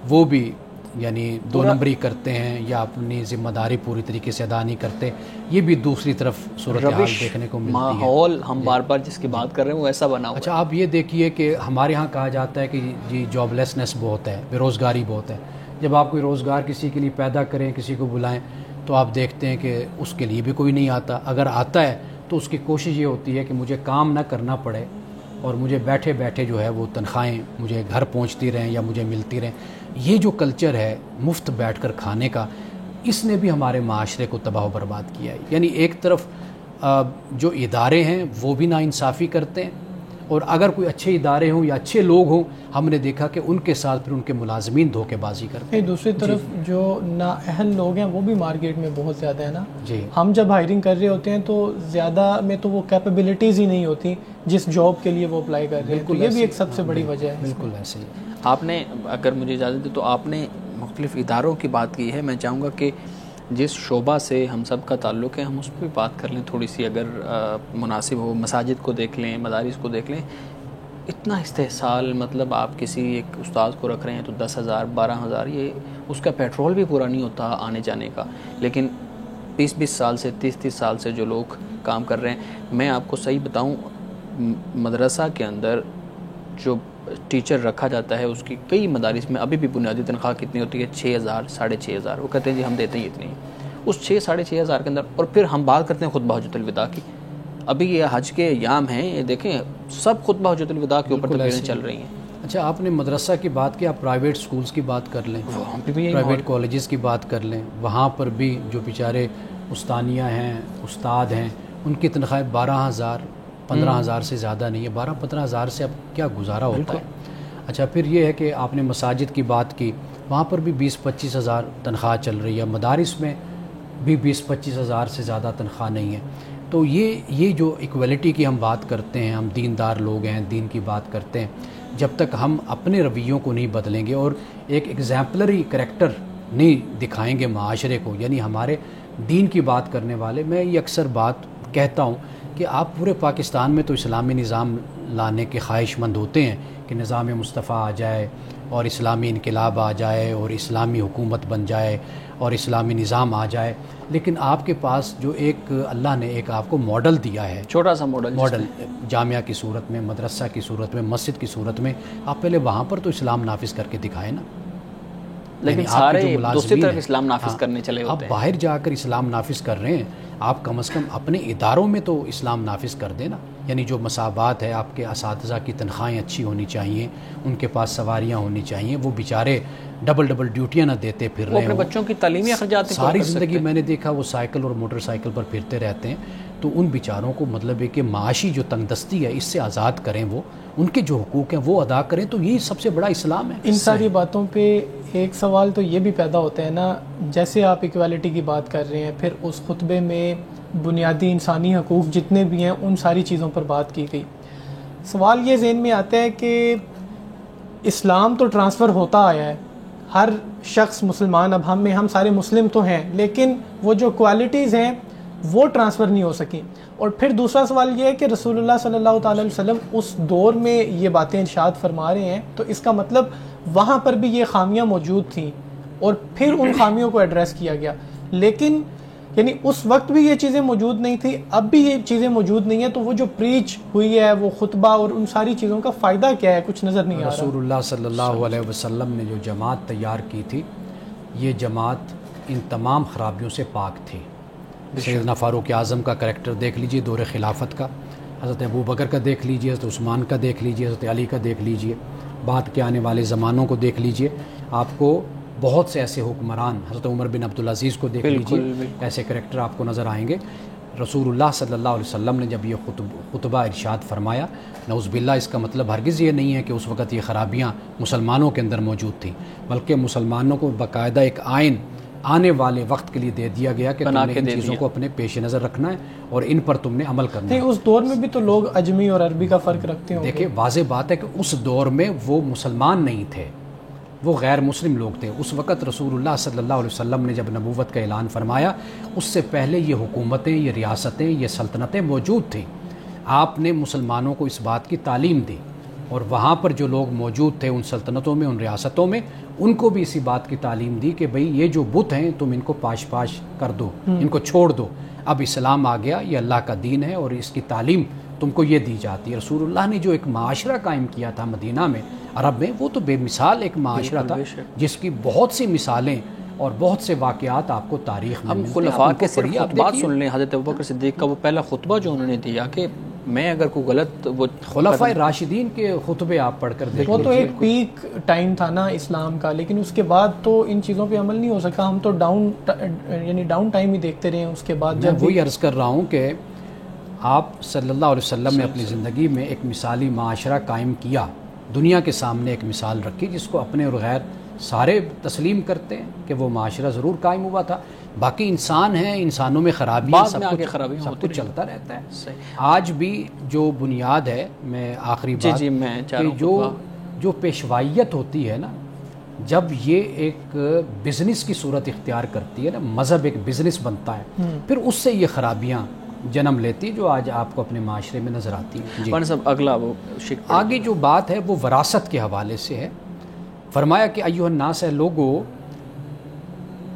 وہ بھی یعنی دو نمبری کرتے ہیں یا اپنی ذمہ داری پوری طریقے سے ادا نہیں کرتے. یہ بھی دوسری طرف صورتحال دیکھنے کو ملتی ہے. ماحول ہم بار بار جس کی بات کر رہے ہیں وہ ایسا بنا ہوا ہے. اچھا, آپ یہ دیکھیے کہ ہمارے ہاں کہا جاتا ہے کہ جی جاب لیسنس بہت ہے, بے روزگاری بہت ہے. جب آپ کوئی روزگار کسی کے لیے پیدا کریں, کسی کو بلائیں, تو آپ دیکھتے ہیں کہ اس کے لیے بھی کوئی نہیں آتا. اگر آتا ہے تو اس کی کوشش یہ ہوتی ہے کہ مجھے کام نہ کرنا پڑے اور مجھے بیٹھے بیٹھے جو ہے وہ تنخواہیں مجھے گھر پہنچتی رہیں یا مجھے ملتی رہیں. یہ جو کلچر ہے مفت بیٹھ کر کھانے کا, اس نے بھی ہمارے معاشرے کو تباہ و برباد کیا ہے. یعنی ایک طرف جو ادارے ہیں وہ بھی ناانصافی کرتے ہیں, اور اگر کوئی اچھے ادارے ہوں یا اچھے لوگ ہوں, ہم نے دیکھا کہ ان کے ساتھ پھر ان کے ملازمین دھوکے بازی کرتے ہیں. دوسری طرف جو نااہل لوگ ہیں وہ بھی مارکیٹ میں بہت زیادہ ہیں نا. جی, ہم جب ہائرنگ کر رہے ہوتے ہیں تو زیادہ میں تو وہ کیپیبلٹیز ہی نہیں ہوتی جس جاب کے لیے وہ اپلائی کر رہے ہیں. تو یہ بھی ایک سب سے بڑی وجہ ہے. بالکل ایسے ہی. آپ نے, اگر مجھے اجازت دے تو آپ نے مختلف اداروں کی بات کی ہے. میں چاہوں گا کہ جس شعبہ سے ہم سب کا تعلق ہے ہم اس پہ بات کر لیں تھوڑی سی, اگر مناسب ہو. مساجد کو دیکھ لیں, مدارس کو دیکھ لیں. اتنا استحصال, مطلب آپ کسی ایک استاذ کو رکھ رہے ہیں تو 10,000 12,000, یہ اس کا پیٹرول بھی پورا نہیں ہوتا آنے جانے کا. لیکن 20 سال سے 30 سال سے جو لوگ کام کر رہے ہیں, میں آپ کو صحیح بتاؤں, مدرسہ کے اندر جو ٹیچر رکھا جاتا ہے اس کی کئی مدارس میں ابھی بھی بنیادی تنخواہ کتنی ہوتی ہے؟ 6,000 6,500. وہ کہتے ہیں جی ہم دیتے ہیں اتنی. اس 6,000 کے اندر, اور پھر ہم بات کرتے ہیں خطبہ حجۃ الوداع کی. ابھی یہ حج کے ایام ہیں, یہ دیکھیں سب خطبہ حجۃ الوداع کے اوپر تقریریں چل رہی ہیں. اچھا, آپ نے مدرسہ کی بات کی, آپ پرائیویٹ سکولز کی بات کر لیں, پرائیویٹ کالجز کی بات کر لیں. وہاں پر بھی جو بیچارے استانیہ ہیں, استاد ہیں, ان کی تنخواہیں 12,000 15,000 سے زیادہ نہیں ہے. 12-15,000 سے اب کیا گزارا ہوتا ہے. اچھا, پھر یہ ہے کہ آپ نے مساجد کی بات کی, وہاں پر بھی 20-25,000 تنخواہ چل رہی ہے. مدارس میں بھی 20-25,000 سے زیادہ تنخواہ نہیں ہے. تو یہ جو ایکویلٹی کی ہم بات کرتے ہیں, ہم دیندار لوگ ہیں, دین کی بات کرتے ہیں, جب تک ہم اپنے رویوں کو نہیں بدلیں گے اور ایک ایگزامپلری کریکٹر نہیں دکھائیں گے معاشرے کو, یعنی ہمارے دین کی بات کرنے والے, میں یہ اکثر بات کہتا ہوں کہ آپ پورے پاکستان میں تو اسلامی نظام لانے کے خواہش مند ہوتے ہیں کہ نظام مصطفیٰ آ جائے اور اسلامی انقلاب آ جائے اور اسلامی حکومت بن جائے اور اسلامی نظام آ جائے. لیکن آپ کے پاس جو ایک اللہ نے ایک آپ کو ماڈل دیا ہے, چھوٹا سا ماڈل, جامعہ کی صورت میں, مدرسہ کی صورت میں, مسجد کی صورت میں, آپ پہلے وہاں پر تو اسلام نافذ کر کے دکھائیں نا. لیکن سارے دوسری طرف اسلام نافذ کرنے چلے ہوتے ہیں. آپ باہر جا کر اسلام نافذ کر رہے ہیں, آپ کم از کم اپنے اداروں میں تو اسلام نافذ کر دیں نا. یعنی جو مساوات ہے, آپ کے اساتذہ کی تنخواہیں اچھی ہونی چاہیے, ان کے پاس سواریاں ہونی چاہیے, وہ بیچارے ڈبل ڈیوٹیاں نہ دیتے پھر رہے ہوں. اپنے بچوں کی تعلیمی اخراجات ساری زندگی میں نے دیکھا وہ سائیکل اور موٹر سائیکل پر پھرتے رہتے ہیں. تو ان بیچاروں کو مطلب ہے کہ معاشی جو تنگ دستی ہے اس سے آزاد کریں, وہ ان کے جو حقوق ہیں وہ ادا کریں. تو یہی سب سے بڑا اسلام ہے. ان ساری باتوں پہ ایک سوال تو یہ بھی پیدا ہوتا ہے نا, جیسے آپ ایکویلٹی کی بات کر رہے ہیں, پھر اس خطبے میں بنیادی انسانی حقوق جتنے بھی ہیں ان ساری چیزوں پر بات کی گئی. سوال یہ ذہن میں آتا ہے کہ اسلام تو ٹرانسفر ہوتا آیا ہے, ہر شخص مسلمان، اب ہم سارے مسلم تو ہیں، لیکن وہ جو کوالٹیز ہیں وہ ٹرانسفر نہیں ہو سکیں. اور پھر دوسرا سوال یہ ہے کہ رسول اللہ صلی اللہ تعالی علیہ وسلم اس دور میں یہ باتیں ارشاد فرما رہے ہیں، تو اس کا مطلب وہاں پر بھی یہ خامیاں موجود تھیں اور پھر ان خامیوں کو ایڈریس کیا گیا. لیکن یعنی اس وقت بھی یہ چیزیں موجود نہیں تھی، اب بھی یہ چیزیں موجود نہیں ہیں، تو وہ جو پریچ ہوئی ہے، وہ خطبہ اور ان ساری چیزوں کا فائدہ کیا ہے؟ کچھ نظر نہیں آ رہا. رسول اللہ صلی اللہ علیہ وسلم نے جو جماعت تیار کی تھی، یہ جماعت ان تمام خرابیوں سے پاک تھی. سیدنا فاروق اعظم کا کریکٹر دیکھ لیجئے دور خلافت کا، حضرت ابو بکر کا دیکھ لیجئے، حضرت عثمان کا دیکھ لیجئے، حضرت علی کا دیکھ لیجئے، بعد کے آنے والے زمانوں کو دیکھ لیجئے. آپ کو بہت سے ایسے حکمران، حضرت عمر بن عبدالعزیز کو دیکھ لیجئے، ایسے کریکٹر آپ کو نظر آئیں گے. رسول اللہ صلی اللہ علیہ وسلم نے جب یہ خطبہ ارشاد فرمایا، نعوذ باللہ اس کا مطلب ہرگز یہ نہیں ہے کہ اس وقت یہ خرابیاں مسلمانوں کے اندر موجود تھیں، بلکہ مسلمانوں کو باقاعدہ ایک آئین آنے والے وقت کے لیے دے دیا گیا کہ تم نے ان چیزوں کو اپنے پیش نظر رکھنا ہے اور ان پر تم نے عمل کرنا ہے. اس دور میں بھی تو لوگ اجمی اور عربی کا فرق رکھتے ہوں. دیکھیں واضح بات ہے کہ اس دور میں وہ مسلمان نہیں تھے، وہ غیر مسلم لوگ تھے. اس وقت رسول اللہ صلی اللہ علیہ وسلم نے جب نبوت کا اعلان فرمایا، اس سے پہلے یہ حکومتیں، یہ ریاستیں، یہ سلطنتیں موجود تھیں. آپ نے مسلمانوں کو اس بات کی تعلیم دی، اور وہاں پر جو لوگ موجود تھے ان سلطنتوں میں، ان ریاستوں میں، ان کو بھی اسی بات کی تعلیم دی کہ بھئی یہ جو بت ہیں تم ان کو پاش کر دو، ان کو چھوڑ دو. اب اسلام آ گیا، یہ اللہ کا دین ہے اور اس کی تعلیم تم کو یہ دی جاتی ہے. رسول اللہ نے جو ایک معاشرہ قائم کیا تھا مدینہ میں، عرب میں، وہ تو بے مثال ایک معاشرہ تھا جس کی بہت سی مثالیں اور بہت سے واقعات آپ کو تاریخ میں ملتے ہیں. خلفاء کے صرف خطبات سن لیں. حضرت ابوبکر صدیق کا وہ پہلا خطبہ جو انہوں نے دیا کہ میں اگر کوئی غلط، وہ خلفاء راشدین کے خطبے آپ پڑھ کر دیکھیں. وہ تو ایک پیک ٹائم تھا نا اسلام کا، لیکن اس کے بعد تو ان چیزوں پہ عمل نہیں ہو سکا. ہم تو ڈاؤن ٹائم ہی دیکھتے رہے ہیں. اس کے بعد میں وہی عرض کر رہا ہوں کہ آپ صلی اللہ علیہ وسلم نے اپنی زندگی میں ایک مثالی معاشرہ قائم کیا، دنیا کے سامنے ایک مثال رکھی جس کو اپنے اور غیر سارے تسلیم کرتے ہیں کہ وہ معاشرہ ضرور قائم ہوا تھا. باقی انسان ہیں، انسانوں میں خرابیاں، سب کچھ چلتا رہتا ہے. آج بھی جو بنیاد ہے، میں آخری بات کہ جو پیشوائیت ہوتی ہے نا، جب یہ ایک بزنس کی صورت اختیار کرتی ہے نا، مذہب ایک بزنس بنتا ہے، پھر اس سے یہ خرابیاں جنم لیتی جو آج آپ کو اپنے معاشرے میں نظر آتی ہیں. اگلا وہ آگے جو بات ہے وہ وراثت کے حوالے سے ہے. فرمایا کہ ایھا الناس، ہے لوگو،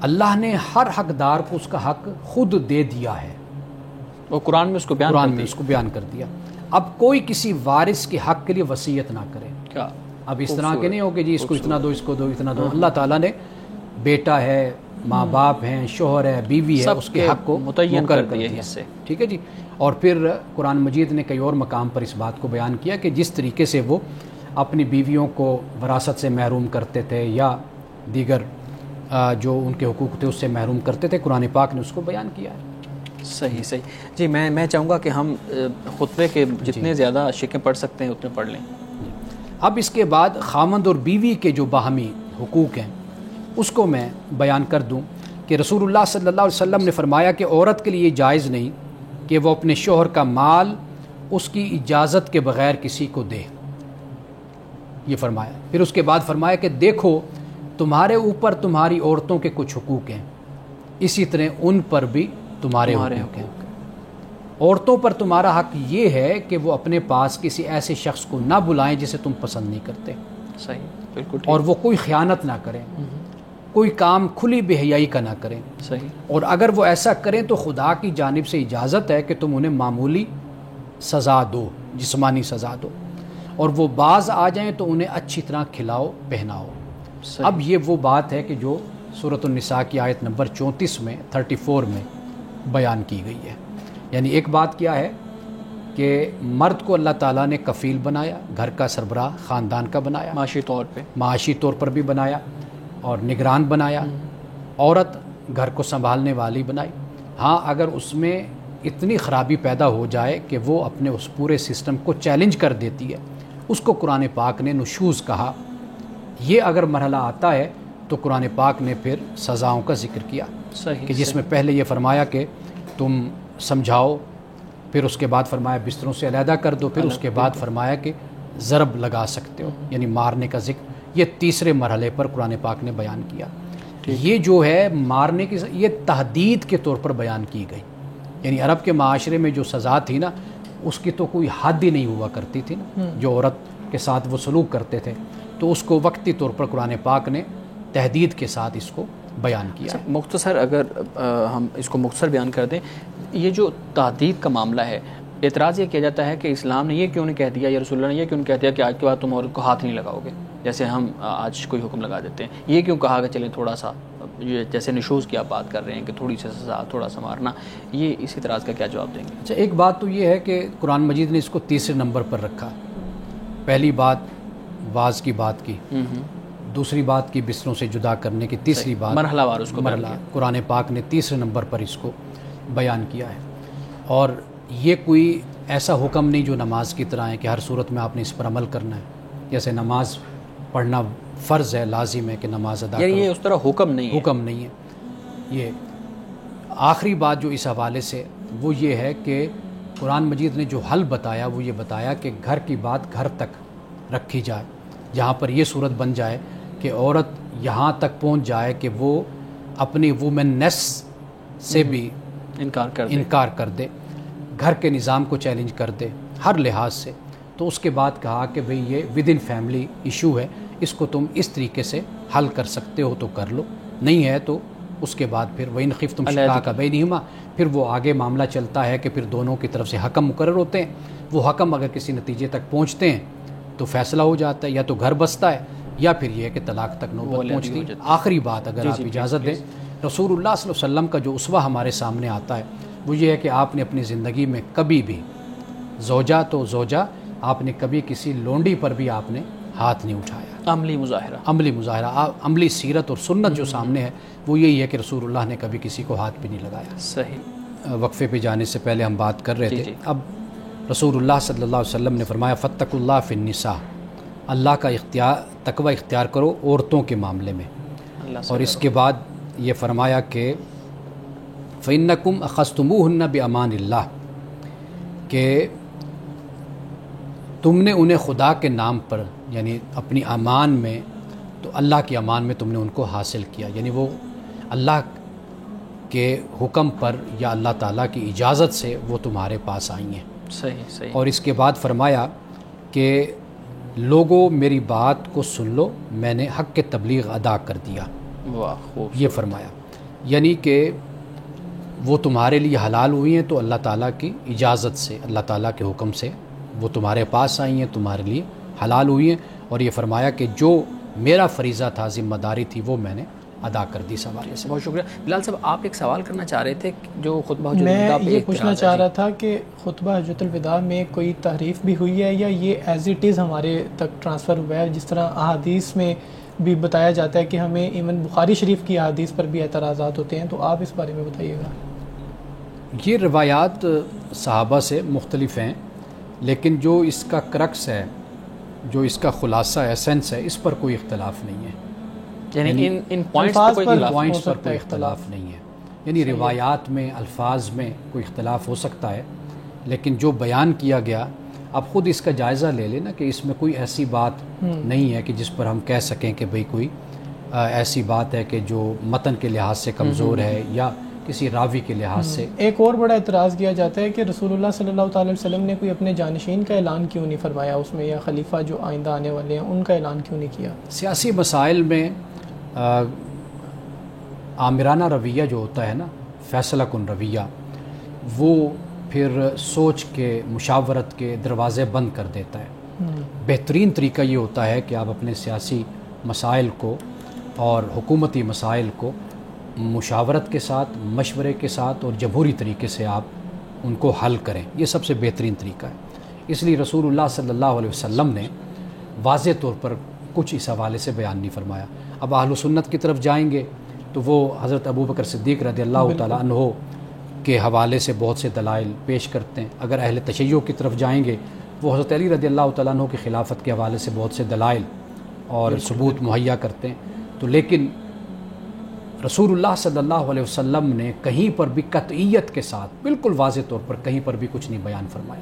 اللہ نے ہر حقدار کو اس کا حق خود دے دیا ہے. وہ قرآن میں اس کو بیان کر دیا. اب کوئی کسی وارث کے حق کے لیے وصیت نہ کرے. کیا اب اس طرح کے نہیں ہو کہ جی اس کو اتنا دو، اس کو دو، اتنا دو. اللہ تعالیٰ نے بیٹا ہے، ماں باپ ہیں، شوہر ہے، بیوی ہے، اس کے حق کو متعین کر دیا. ٹھیک ہے جی. اور پھر قرآن مجید نے کئی اور مقام پر اس بات کو بیان کیا کہ جس طریقے سے وہ اپنی بیویوں کو وراثت سے محروم کرتے تھے یا دیگر جو ان کے حقوق تھے اس سے محروم کرتے تھے، قرآن پاک نے اس کو بیان کیا ہے. صحیح جی. میں چاہوں گا کہ ہم خطبے کے جتنے زیادہ شقیں پڑھ سکتے ہیں اتنے پڑھ لیں. اب اس کے بعد خاوند اور بیوی کے جو باہمی حقوق ہیں اس کو میں بیان کر دوں کہ رسول اللہ صلی اللہ علیہ وسلم نے فرمایا کہ عورت کے لیے جائز نہیں کہ وہ اپنے شوہر کا مال اس کی اجازت کے بغیر کسی کو دے. یہ فرمایا. پھر اس کے بعد فرمایا کہ دیکھو تمہارے اوپر تمہاری عورتوں کے کچھ حقوق ہیں، اسی طرح ان پر بھی تمہارے حقوق ہیں. عورتوں پر تمہارا حق یہ ہے کہ وہ اپنے پاس کسی ایسے شخص کو نہ بلائیں جسے تم پسند نہیں کرتے. صحیح، بالکل. اور وہ کوئی خیانت نہ کریں، کوئی کام کھلی بے حیائی کا نہ کریں. صحیح. اور اگر وہ ایسا کریں تو خدا کی جانب سے اجازت ہے کہ تم انہیں معمولی سزا دو، جسمانی سزا دو، اور وہ باز آ جائیں تو انہیں اچھی طرح کھلاؤ پہناؤ. اب یہ وہ بات ہے کہ جو سورۃ النساء کی آیت نمبر 34 میں 34 میں بیان کی گئی ہے. یعنی ایک بات کیا ہے کہ مرد کو اللہ تعالیٰ نے کفیل بنایا، گھر کا سربراہ خاندان کا بنایا، معاشی طور پر بھی بنایا اور نگران بنایا. عورت گھر کو سنبھالنے والی بنائی. ہاں اگر اس میں اتنی خرابی پیدا ہو جائے کہ وہ اپنے اس پورے سسٹم کو چیلنج کر دیتی ہے، اس کو قرآن پاک نے نشوز کہا. یہ اگر مرحلہ آتا ہے تو قرآن پاک نے پھر سزاؤں کا ذکر کیا کہ جس میں پہلے یہ فرمایا کہ تم سمجھاؤ، پھر اس کے بعد فرمایا بستروں سے علیحدہ کر دو، پھر اس کے بعد فرمایا کہ ضرب لگا سکتے ہو، یعنی مارنے کا ذکر یہ تیسرے مرحلے پر قرآن پاک نے بیان کیا. یہ جو ہے مارنے کی یہ تہدید کے طور پر بیان کی گئی. یعنی عرب کے معاشرے میں جو سزا تھی نا اس کی تو کوئی حد ہی نہیں ہوا کرتی تھی نا. جو عورت کے ساتھ وہ سلوک کرتے تھے تو اس کو وقتی طور پر قرآن پاک نے تہدید کے ساتھ اس کو بیان کیا. مختصر اگر ہم اس کو مختصر بیان کر دیں، یہ جو تہدید کا معاملہ ہے، اعتراض یہ کیا جاتا ہے کہ اسلام نے یہ کیوں نہیں کہہ دیا یا رسول اللہ نے یہ کیوں نہیں کہہ دیا کہ آج کے بعد تم عورت کو ہاتھ نہیں لگاؤ گے، جیسے ہم آج کوئی حکم لگا دیتے ہیں. یہ کیوں کہا کہ چلیں تھوڑا سا جیسے نشوز کی آپ بات کر رہے ہیں کہ تھوڑی سی سزا، تھوڑا سا مارنا، یہ اس اعتراض کا کیا جواب دیں گے؟ اچھا، ایک بات تو یہ ہے کہ قرآن مجید نے اس کو تیسرے نمبر پر رکھا. پہلی بات واز کی بات کی، دوسری بات کی بستروں سے جدا کرنے کی، تیسری بات مرحلہ وار اس کو مرحلہ قرآن پاک نے تیسرے نمبر پر اس کو بیان کیا ہے. اور یہ کوئی ایسا حکم نہیں جو نماز کی طرح ہے کہ ہر صورت میں آپ نے اس پر عمل کرنا ہے. جیسے نماز پڑھنا فرض ہے، لازم ہے کہ نماز ادا کرو، یہ اس طرح حکم نہیں ہے. حکم نہیں ہے. یہ آخری بات جو اس حوالے سے وہ یہ ہے کہ قرآن مجید نے جو حل بتایا وہ یہ بتایا کہ گھر کی بات گھر تک رکھی جائے. جہاں پر یہ صورت بن جائے کہ عورت یہاں تک پہنچ جائے کہ وہ اپنی وومننس سے بھی انکار کر دے، گھر کے نظام کو چیلنج کر دے ہر لحاظ سے، تو اس کے بعد کہا کہ بھئی یہ ود ان فیملی ایشو ہے، اس کو تم اس طریقے سے حل کر سکتے ہو تو کر لو، نہیں ہے تو اس کے بعد پھر وَإِنْ خِفْتُمْ شِقَاقَ بَيْنِهُمَا، پھر وہ آگے معاملہ چلتا ہے کہ پھر دونوں کی طرف سے حکم مقرر ہوتے ہیں. وہ حکم اگر کسی نتیجے تک پہنچتے ہیں تو فیصلہ ہو جاتا ہے، یا تو گھر بستا ہے یا پھر یہ ہے کہ طلاق تک نوبت پہنچتی ہے. آخری بات اگر آپ اجازت دیں، رسول اللہ صلی اللہ علیہ وسلم کا جو اسوہ ہمارے سامنے آتا ہے وہ یہ ہے کہ آپ نے اپنی زندگی میں کبھی بھی زوجہ تو زوجہ، آپ نے کبھی کسی لونڈی پر بھی آپ نے ہاتھ نہیں اٹھایا. عملی مظاہرہ عملی سیرت اور سنت جو سامنے ہے وہ یہی ہے کہ رسول اللہ نے کبھی کسی کو ہاتھ بھی نہیں لگایا. صحیح. وقفے پہ جانے سے پہلے ہم بات کر رہے تھے. اب رسول اللہ صلی اللہ علیہ وسلم نے فرمایا فَاتَّقُوا اللَّهَ فِي النِّسَاءِ، اللہ کا تقوی اختیار کرو عورتوں کے معاملے میں. اور اس کے بعد یہ فرمایا کہ فَإِنَّكُمْ أَخَذْتُمُوهُنَّ بِأَمَانِ اللَّهِ، کہ تم نے انہیں خدا کے نام پر یعنی اپنی امان میں، تو اللہ کی امان میں تم نے ان کو حاصل کیا، یعنی وہ اللہ کے حکم پر یا اللہ تعالیٰ کی اجازت سے وہ تمہارے پاس آئی ہیں. صحیح. اور اس کے بعد فرمایا کہ لوگوں میری بات کو سن لو، میں نے حق کے تبلیغ ادا کر دیا. واہ، خوب. یہ فرمایا یعنی کہ وہ تمہارے لیے حلال ہوئی ہیں تو اللہ تعالیٰ کی اجازت سے، اللہ تعالیٰ کے حکم سے وہ تمہارے پاس آئی ہیں، تمہارے لیے حلال ہوئی ہیں. اور یہ فرمایا کہ جو میرا فریضہ تھا، ذمہ داری تھی، وہ میں نے ادا کر دی. اس حوالے سے بہت شکریہ. بلال صاحب، آپ ایک سوال کرنا چاہ رہے تھے جو خطبہ حجۃ میں الوداع پہ یہ پوچھنا چاہ رہا تھا کہ خطبہ حجۃ الوداع میں کوئی تحریف بھی ہوئی ہے یا یہ ایز اٹ از ہمارے تک ٹرانسفر ہوا ہے؟ جس طرح احادیث میں بھی بتایا جاتا ہے کہ ہمیں ایون بخاری شریف کی احادیث پر بھی اعتراضات ہوتے ہیں، تو آپ اس بارے میں بتائیے گا. یہ روایات صحابہ سے مختلف ہیں، لیکن جو اس کا کرکس ہے، جو اس کا خلاصہ ایسنس ہے، اس پر کوئی اختلاف نہیں ہے. یعنی ان پوائنٹس پر کوئی اختلاف نہیں ہے. یعنی روایات میں، الفاظ میں کوئی اختلاف ہو سکتا ہے، لیکن جو بیان کیا گیا، آپ خود اس کا جائزہ لے لیں نا کہ اس میں کوئی ایسی بات نہیں ہے کہ جس پر ہم کہہ سکیں کہ بھئی کوئی ایسی بات ہے کہ جو متن کے لحاظ سے کمزور ہے یا کسی راوی کے لحاظ سے. ایک اور بڑا اعتراض کیا جاتا ہے کہ رسول اللہ صلی اللہ تعالی وسلم نے کوئی اپنے جانشین کا اعلان کیوں نہیں فرمایا اس میں، یا خلیفہ جو آئندہ آنے والے ہیں ان کا اعلان کیوں نہیں کیا؟ سیاسی مسائل میں آمرانہ رویہ جو ہوتا ہے نا، فیصلہ کن رویہ، وہ پھر سوچ کے، مشاورت کے دروازے بند کر دیتا ہے. بہترین طریقہ یہ ہوتا ہے کہ آپ اپنے سیاسی مسائل کو اور حکومتی مسائل کو مشاورت کے ساتھ، مشورے کے ساتھ اور جمہوری طریقے سے آپ ان کو حل کریں. یہ سب سے بہترین طریقہ ہے. اس لیے رسول اللہ صلی اللہ علیہ وسلم نے واضح طور پر کچھ اس حوالے سے بیان نہیں فرمایا. اب اہل سنت کی طرف جائیں گے تو وہ حضرت ابوبکر صدیق رضی اللہ تعالیٰ عنہ کے حوالے سے بہت سے دلائل پیش کرتے ہیں. اگر اہل تشیع کی طرف جائیں گے وہ حضرت علی رضی اللہ تعالیٰ عنہ کی خلافت کے حوالے سے بہت سے دلائل اور ثبوت مہیا کرتے ہیں. تو لیکن رسول اللہ صلی اللہ علیہ وسلم نے کہیں پر بھی قطعیت کے ساتھ بالکل واضح طور پر کہیں پر بھی کچھ نہیں بیان فرمایا.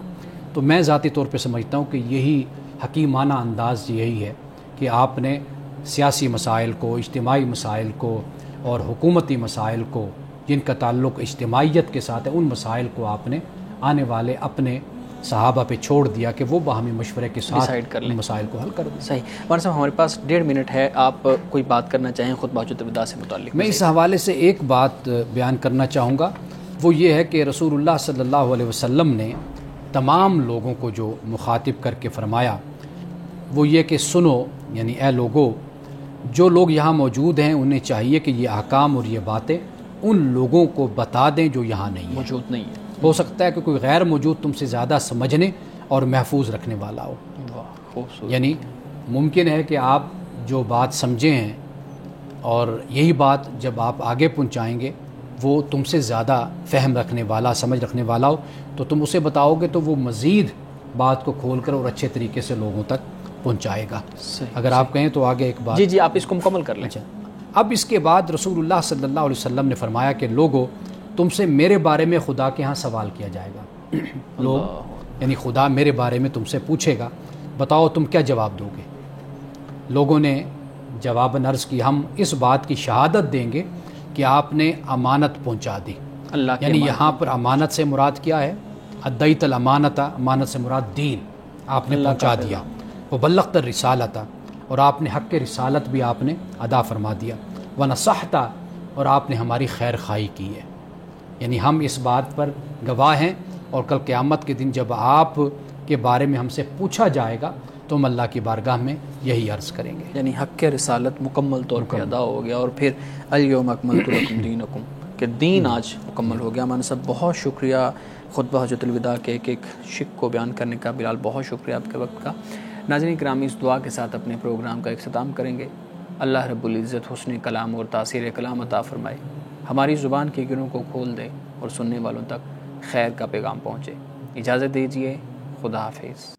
تو میں ذاتی طور پہ سمجھتا ہوں کہ یہی حکیمانہ انداز یہی ہے کہ آپ نے سیاسی مسائل کو، اجتماعی مسائل کو اور حکومتی مسائل کو جن کا تعلق اجتماعیت کے ساتھ ہے، ان مسائل کو آپ نے آنے والے اپنے صحابہ پہ چھوڑ دیا کہ وہ باہمی مشورے کے ساتھ ان مسائل کو حل کر دیں۔ صحیح مولانا صاحب، ہمارے پاس 1.5 منٹ ہے، آپ کوئی بات کرنا چاہیں خطبہ حجۃ الوداع سے متعلق؟ میں اس حوالے سے ایک بات بیان کرنا چاہوں گا، وہ یہ ہے کہ رسول اللہ صلی اللہ علیہ وسلم نے تمام لوگوں کو جو مخاطب کر کے فرمایا وہ یہ کہ سنو، یعنی اے لوگو، جو لوگ یہاں موجود ہیں انہیں چاہیے کہ یہ احکام اور یہ باتیں ان لوگوں کو بتا دیں جو یہاں نہیں موجود نہیں ہے۔ ہو سکتا ہے کہ کوئی غیر موجود تم سے زیادہ سمجھنے اور محفوظ رکھنے والا ہو، یعنی ممکن ہے کہ آپ جو بات سمجھے ہیں اور یہی بات جب آپ آگے پہنچائیں گے وہ تم سے زیادہ فہم رکھنے والا، سمجھ رکھنے والا ہو، تو تم اسے بتاؤ گے تو وہ مزید بات کو کھول کر اور اچھے طریقے سے لوگوں تک پہنچائے گا۔ اگر آپ کہیں تو آگے ایک بات، جی آپ اس کو مکمل کر لیں۔ اچھا، اب اس کے بعد رسول اللہ صلی اللہ علیہ وسلم نے فرمایا کہ لوگوں، تم سے میرے بارے میں خدا کے ہاں سوال کیا جائے گا، لوگ یعنی خدا میرے بارے میں تم سے پوچھے گا، بتاؤ تم کیا جواب دو گے؟ لوگوں نے جواباً عرض کی، ہم اس بات کی شہادت دیں گے کہ آپ نے امانت پہنچا دی۔ اللہ کی یعنی یہاں پر امانت سے مراد کیا ہے؟ ادیت الامانۃ، امانت سے مراد دین، آپ نے پہنچا دیا، وبلغت الرسالۃ، اور آپ نے حق رسالت بھی آپ نے ادا فرما دیا، ونصحت، اور آپ نے ہماری خیر خواہی کی ہے۔ یعنی ہم اس بات پر گواہ ہیں، اور کل قیامت کے دن جب آپ کے بارے میں ہم سے پوچھا جائے گا تو ہم اللہ کی بارگاہ میں یہی عرض کریں گے۔ یعنی حق رسالت مکمل طور پہ ادا ہو گیا، اور پھر الیوم اکملت لکم دینکم، کہ دین آج مکمل ہو گیا۔ مولانا صاحب بہت شکریہ خطبہ حجۃ الوداع کے ایک شق کو بیان کرنے کا۔ بلال بہت شکریہ آپ کے وقت کا۔ ناظرین کرام، اس دعا کے ساتھ اپنے پروگرام کا اختتام کریں گے۔ اللہ رب العزت حسن کلام اور تاثیر کلام عطا فرمائے، ہماری زبان کے گروں کو کھول دے اور سننے والوں تک خیر کا پیغام پہنچے۔ اجازت دیجیے، خدا حافظ۔